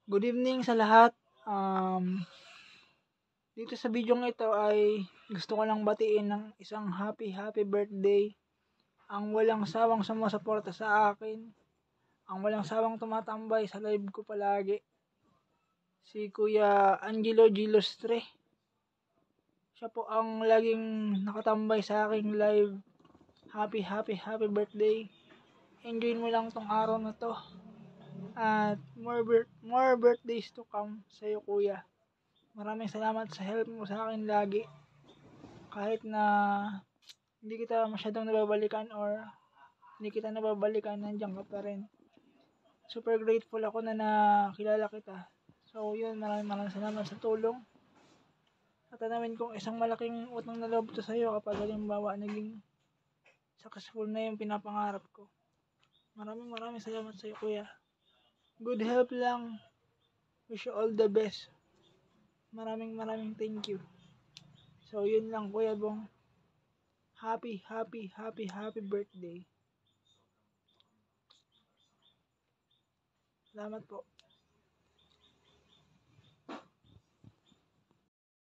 Good evening sa lahat. Dito sa video ito ay gusto ko lang batiin ng isang happy birthday ang walang sawang sumusuporta sa akin, ang walang sawang tumatambay sa live ko palagi, si Kuya Angelo Gilostre. Siya po ang laging nakatambay sa aking live. Happy birthday. Enjoy mo lang tong araw na to. At more birthdays to come sa'yo, Kuya. Maraming salamat sa help mo sa akin lagi. Kahit na hindi kita masyadong nababalikan or hindi kita nababalikan, nandiyan ka pa rin. Super grateful ako na nakilala kita. So yun, maraming salamat sa tulong. At tanawin kong isang malaking utang na loob to sa'yo kapag halimbawa naging successful na yung pinapangarap ko. Maraming salamat sa'yo, Kuya. Good health lang. Wish you all the best. Maraming thank you. So yun lang, Kuya Bong. Happy birthday. Salamat po.